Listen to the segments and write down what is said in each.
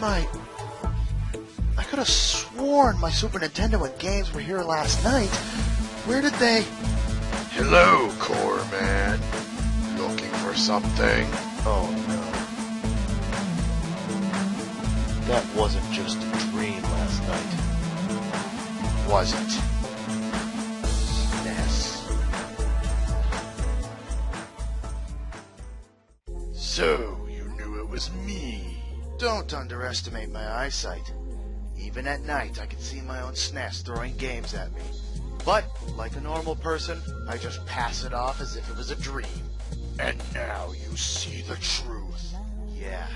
I could have sworn my Super Nintendo and games were here last night. Where did they... Hello, Core Man. Looking for something? Oh, no. That wasn't just a dream last night. Was it? SNES. So, you knew it was me. Don't underestimate my eyesight. Even at night, I can see my own SNES throwing games at me. But, like a normal person, I just pass it off as if it was a dream. And now you see the truth. Yeah.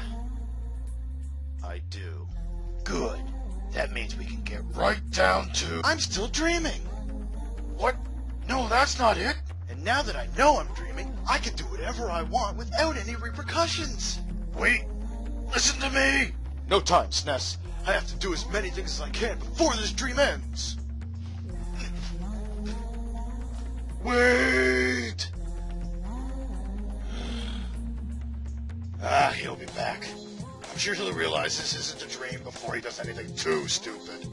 I do. Good. That means we can get right down to... I'm still dreaming! What? No, that's not it. And now that I know I'm dreaming, I can do whatever I want without any repercussions. Wait. Listen to me. No time, SNES. I have to do as many things as I can before this dream ends. Wait. He'll be back. I'm sure he'll realize this isn't a dream before he does anything too stupid.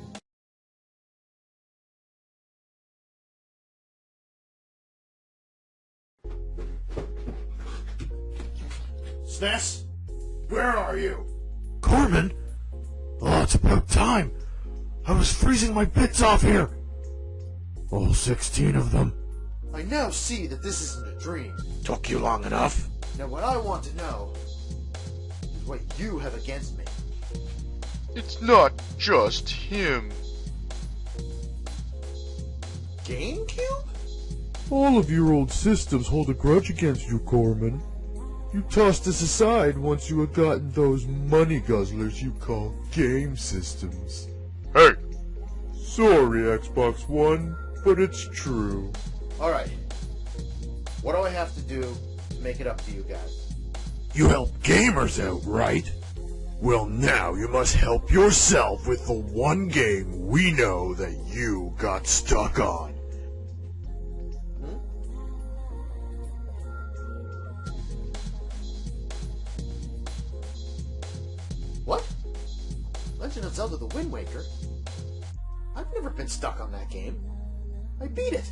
SNES? Where are you? Corman? Oh, it's about time. I was freezing my bits off here. All 16 of them. I now see that this isn't a dream. Took you long enough? Now what I want to know is what you have against me. It's not just him. GameCube? All of your old systems hold a grudge against you, Corman. You tossed us aside once you had gotten those money guzzlers you call game systems. Hey! Sorry, Xbox One, but it's true. Alright. What do I have to do to make it up to you guys? You help gamers out, right? Well, now you must help yourself with the one game we know that you got stuck on. What? Legend of Zelda: The Wind Waker? I've never been stuck on that game. I beat it.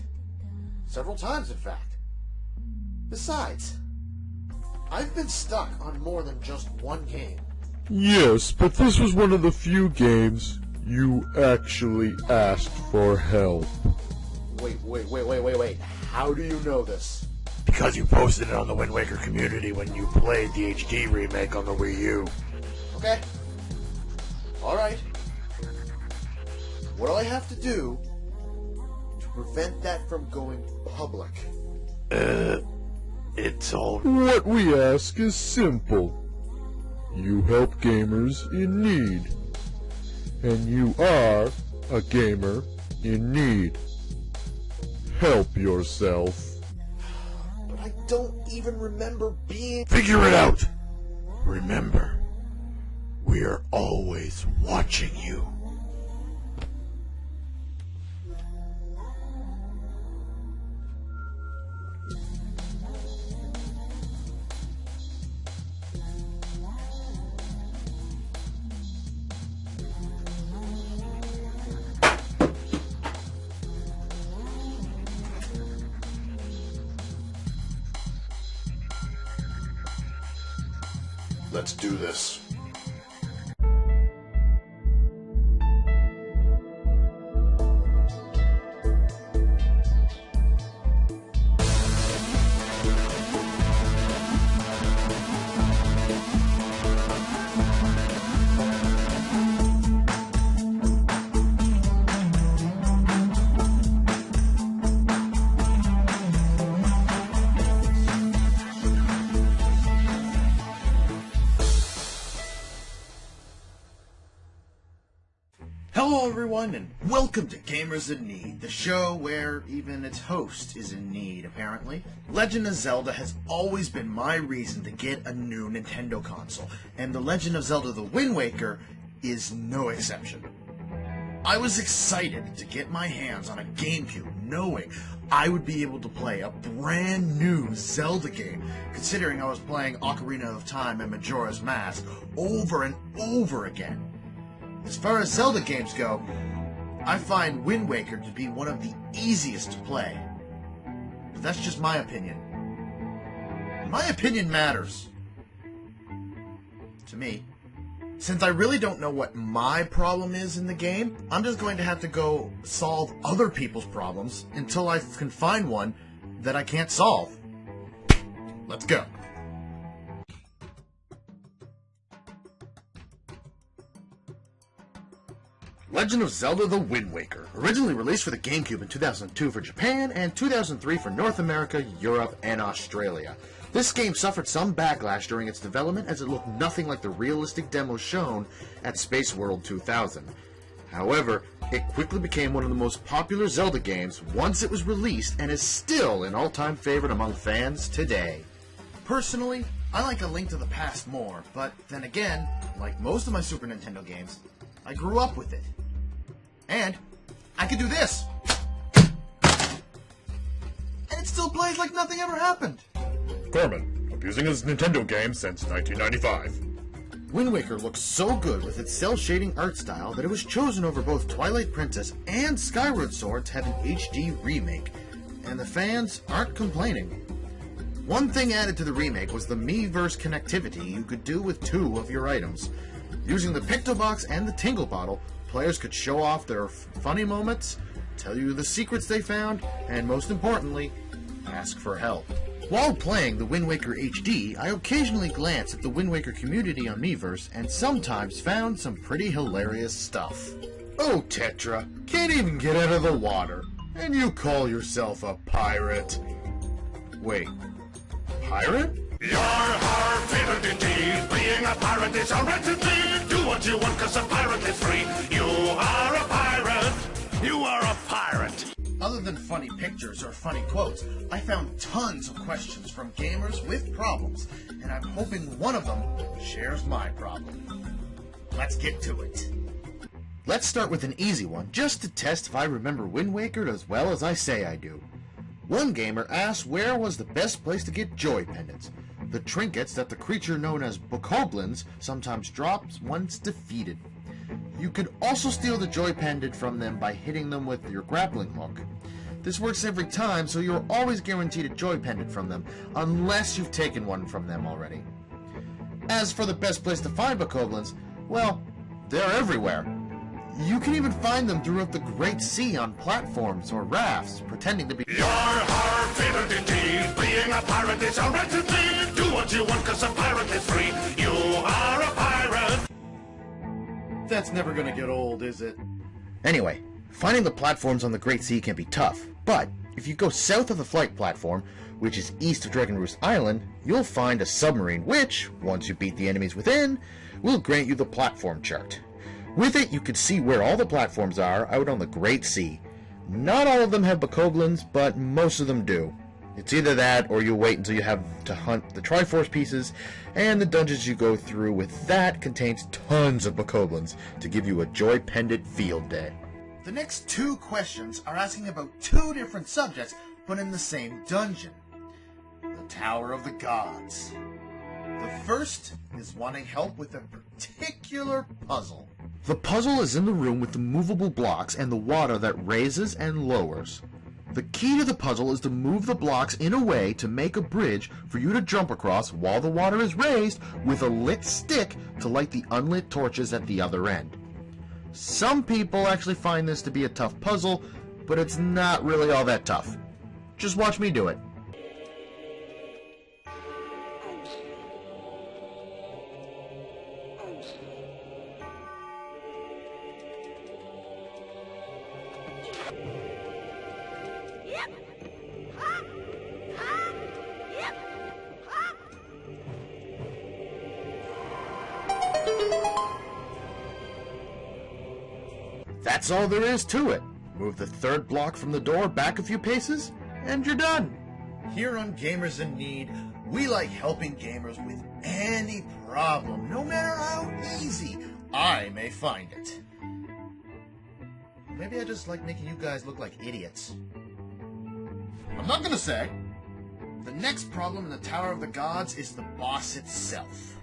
Several times, in fact. Besides, I've been stuck on more than just one game. Yes, but this was one of the few games you actually asked for help. Wait. How do you know this? Because you posted it on the Wind Waker community when you played the HD remake on the Wii U. Okay. Alright. What do I have to do to prevent that from going public? It's all... What we ask is simple. You help gamers in need. And you are a gamer in need. Help yourself. But I don't even remember being... Figure it out! Remember, we are always watching you. Let's do this. Hello everyone, and welcome to Gamers in Need, the show where even its host is in need, apparently. Legend of Zelda has always been my reason to get a new Nintendo console, and The Legend of Zelda: The Wind Waker is no exception. I was excited to get my hands on a GameCube, knowing I would be able to play a brand new Zelda game, considering I was playing Ocarina of Time and Majora's Mask over and over again. As far as Zelda games go, I find Wind Waker to be one of the easiest to play. But that's just my opinion. My opinion matters. To me. Since I really don't know what my problem is in the game, I'm just going to have to go solve other people's problems until I can find one that I can't solve. Let's go. Legend of Zelda: The Wind Waker, originally released for the GameCube in 2002 for Japan and 2003 for North America, Europe, and Australia. This game suffered some backlash during its development as it looked nothing like the realistic demos shown at Space World 2000. However, it quickly became one of the most popular Zelda games once it was released and is still an all-time favorite among fans today. Personally, I like A Link to the Past more, but then again, like most of my Super Nintendo games, I grew up with it. And I could do this! And it still plays like nothing ever happened! Corman, abusing his Nintendo game since 1995. Wind Waker looks so good with its cel-shading art style that it was chosen over both Twilight Princess and Skyward Sword to have an HD remake, and the fans aren't complaining. One thing added to the remake was the Miiverse connectivity you could do with two of your items. Using the Pictobox and the Tingle Bottle, players could show off their funny moments, tell you the secrets they found, and most importantly, ask for help. While playing the Wind Waker HD, I occasionally glance at the Wind Waker community on Miiverse and sometimes found some pretty hilarious stuff. Oh, Tetra, can't even get out of the water, and you call yourself a pirate? Wait, pirate? You're our favorite indeed. Being a pirate is a right indeed. Do what you want, cause a pirate is free. You are a pirate. You are a pirate. Other than funny pictures or funny quotes, I found tons of questions from gamers with problems, and I'm hoping one of them shares my problem. Let's get to it. Let's start with an easy one, just to test if I remember Wind Waker as well as I say I do. One gamer asked where was the best place to get joy pendants, the trinkets that the creature known as bokoblins sometimes drops once defeated. You could also steal the joy pendant from them by hitting them with your grappling hook. This works every time, so you're always guaranteed a joy pendant from them, unless you've taken one from them already. As for the best place to find bokoblins, well, they're everywhere. You can even find them throughout the Great Sea on platforms or rafts, pretending to be— You're our favorite indeed. Being a pirate is a right indeed. Do what you want, cause a pirate is free. You are a pirate. That's never gonna get old, is it? Anyway, finding the platforms on the Great Sea can be tough, but if you go south of the flight platform, which is east of Dragon Roost Island, you'll find a submarine which, once you beat the enemies within, will grant you the platform chart. With it, you can see where all the platforms are out on the Great Sea. Not all of them have bokoblins, but most of them do. It's either that, or you wait until you have to hunt the Triforce pieces, and the dungeons you go through with that contains tons of bokoblins to give you a joy pendant field day. The next two questions are asking about two different subjects, but in the same dungeon. The Tower of the Gods. The first is wanting help with a particular puzzle. The puzzle is in the room with the movable blocks and the water that raises and lowers. The key to the puzzle is to move the blocks in a way to make a bridge for you to jump across while the water is raised with a lit stick to light the unlit torches at the other end. Some people actually find this to be a tough puzzle, but it's not really all that tough. Just watch me do it. That's all there is to it. Move the third block from the door back a few paces, and you're done. Here on Gamers in Need, we like helping gamers with any problem, no matter how easy I may find it. Maybe I just like making you guys look like idiots. I'm not gonna say. The next problem in the Tower of the Gods is the boss itself.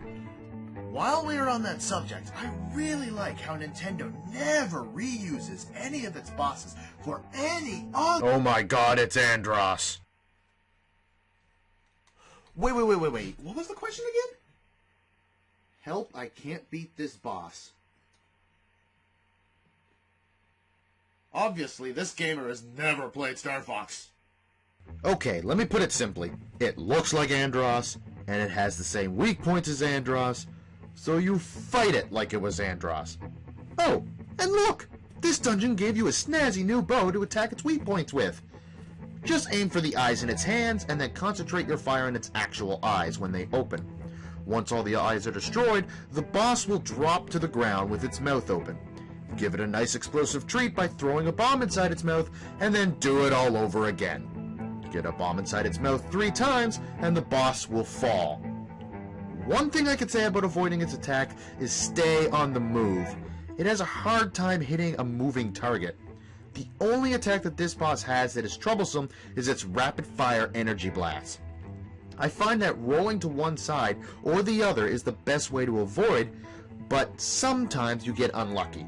While we are on that subject, I really like how Nintendo never reuses any of its bosses for any other— Oh my god, it's Andross. Wait. What was the question again? Help, I can't beat this boss. Obviously, this gamer has never played Star Fox. Okay, let me put it simply. It looks like Andross, and it has the same weak points as Andross, so you fight it like it was Andross. Oh, and look! This dungeon gave you a snazzy new bow to attack its weak points with. Just aim for the eyes in its hands, and then concentrate your fire on its actual eyes when they open. Once all the eyes are destroyed, the boss will drop to the ground with its mouth open. Give it a nice explosive treat by throwing a bomb inside its mouth, and then do it all over again. Get a bomb inside its mouth 3 times, and the boss will fall. One thing I could say about avoiding its attack is stay on the move. It has a hard time hitting a moving target. The only attack that this boss has that is troublesome is its rapid-fire energy blast. I find that rolling to one side or the other is the best way to avoid, but sometimes you get unlucky.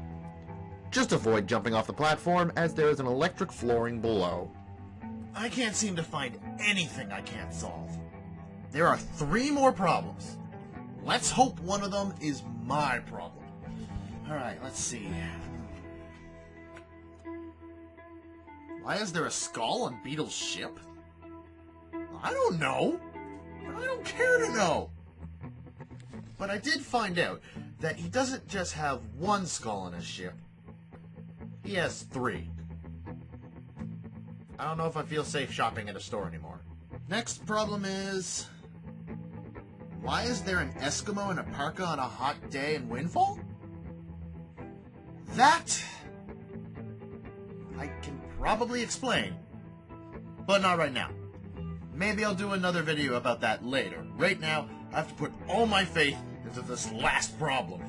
Just avoid jumping off the platform, as there is an electric flooring below. I can't seem to find anything I can't solve. There are 3 more problems. Let's hope one of them is my problem. Alright, let's see. Why is there a skull on Beetle's ship? I don't know. But I don't care to know. But I did find out that he doesn't just have 1 skull on his ship. He has 3. I don't know if I feel safe shopping at a store anymore. Next problem is... why is there an Eskimo in a parka on a hot day in Windfall? That... I can probably explain. But not right now. Maybe I'll do another video about that later. Right now, I have to put all my faith into this last problem.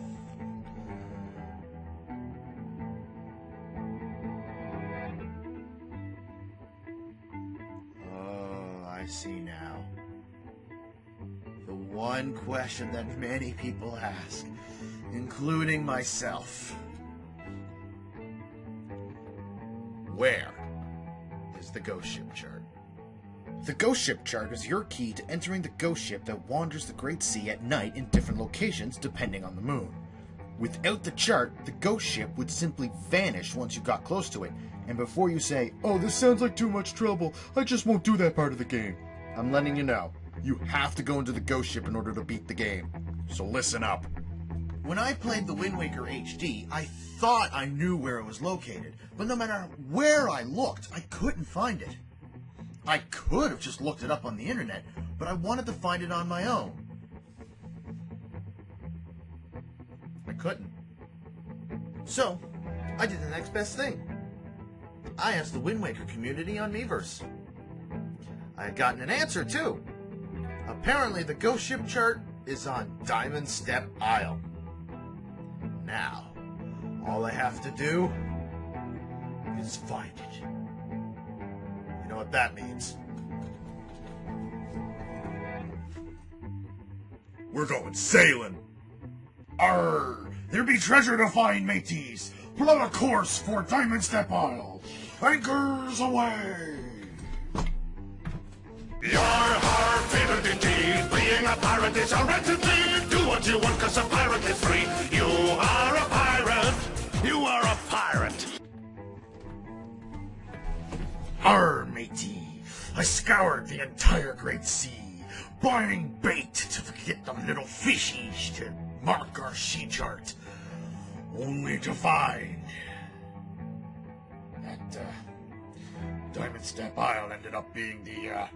I see now. The one question that many people ask, including myself. Where is the ghost ship chart? The ghost ship chart is your key to entering the ghost ship that wanders the Great Sea at night in different locations depending on the moon. Without the chart, the ghost ship would simply vanish once you got close to it, and before you say, "Oh, this sounds like too much trouble, I just won't do that part of the game," I'm letting you know, you have to go into the ghost ship in order to beat the game. So listen up. When I played the Wind Waker HD, I thought I knew where it was located, but no matter where I looked, I couldn't find it. I could have just looked it up on the internet, but I wanted to find it on my own. I couldn't. So, I did the next best thing. I asked the Wind Waker community on Miiverse. I had gotten an answer, too. Apparently, the ghost ship chart is on Diamond Step Isle. Now, all I have to do is find it. You know what that means. We're going sailing. Arr! There be treasure to find, mateys. Plot a course for Diamond Step Isle. Anchors away! You're our favorite indeed. Being a pirate is a rarity. Do what you want, cause a pirate is free. You are a pirate. You are a pirate. Arr, matey. I scoured the entire Great Sea, buying bait to get them little fishies to mark our sea chart, only to find that Diamond Step Isle ended up being the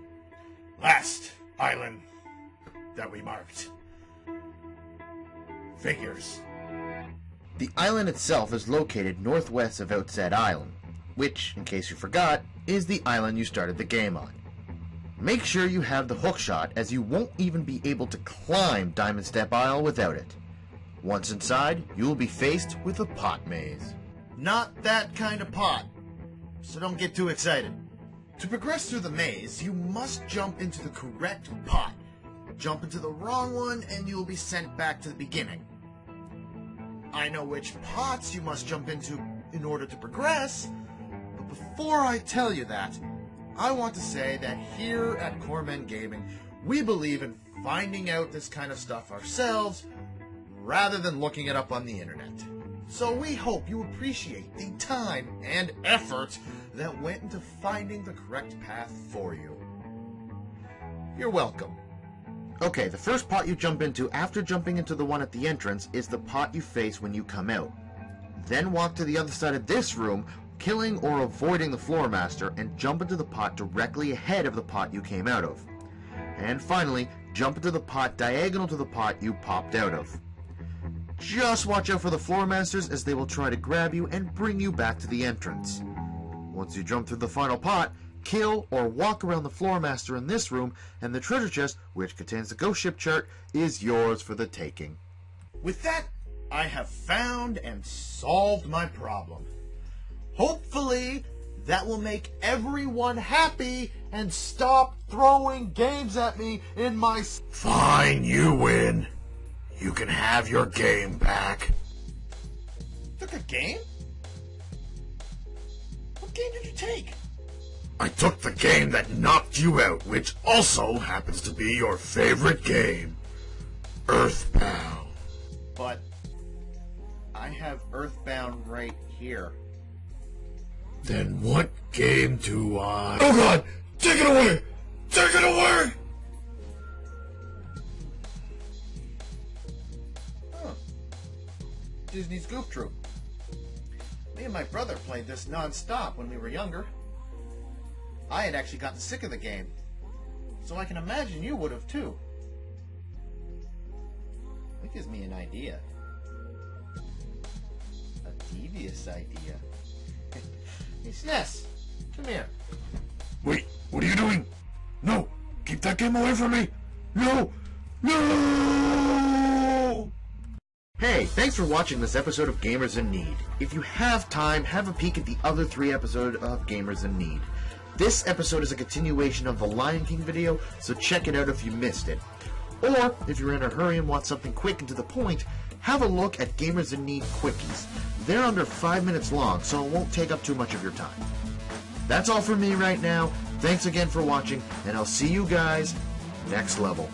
last island that we marked. Figures. The island itself is located northwest of Outset Island, which, in case you forgot, is the island you started the game on. Make sure you have the hookshot, as you won't even be able to climb Diamond Step Isle without it. Once inside, you will be faced with a pot maze. Not that kind of pot. So don't get too excited. To progress through the maze, you must jump into the correct pot. Jump into the wrong one and you'll be sent back to the beginning. I know which pots you must jump into in order to progress, but before I tell you that, I want to say that here at Corpsmen Gaming, we believe in finding out this kind of stuff ourselves rather than looking it up on the internet. So we hope you appreciate the time and effort that went into finding the correct path for you. You're welcome. Okay, the first pot you jump into after jumping into the one at the entrance is the pot you face when you come out. Then walk to the other side of this room, killing or avoiding the floor master, and jump into the pot directly ahead of the pot you came out of. And finally, jump into the pot diagonal to the pot you popped out of. Just watch out for the floor masters, as they will try to grab you and bring you back to the entrance. Once you jump through the final pot, kill or walk around the floor master in this room, and the treasure chest, which contains the ghost ship chart, is yours for the taking. With that, I have found and solved my problem. Hopefully, that will make everyone happy and stop throwing games at me in my... Fine, you win. You can have your game back. Took a game? What game did you take? I took the game that knocked you out, which also happens to be your favorite game, Earthbound. But I have Earthbound right here. Then what game do I... Oh God! Take it away! Take it away! Huh. Disney's Goof Troop. Me and my brother played this non-stop when we were younger. I had actually gotten sick of the game, so I can imagine you would have too. That gives me an idea. A devious idea. Hey, Sness, come here. Wait, what are you doing? No! Keep that game away from me! No! No! Hey, thanks for watching this episode of Gamers in Need. If you have time, have a peek at the other 3 episodes of Gamers in Need. This episode is a continuation of the Lion King video, so check it out if you missed it. Or, if you're in a hurry and want something quick and to the point, have a look at Gamers in Need Quickies. They're under 5 minutes long, so it won't take up too much of your time. That's all from me right now. Thanks again for watching, and I'll see you guys next level.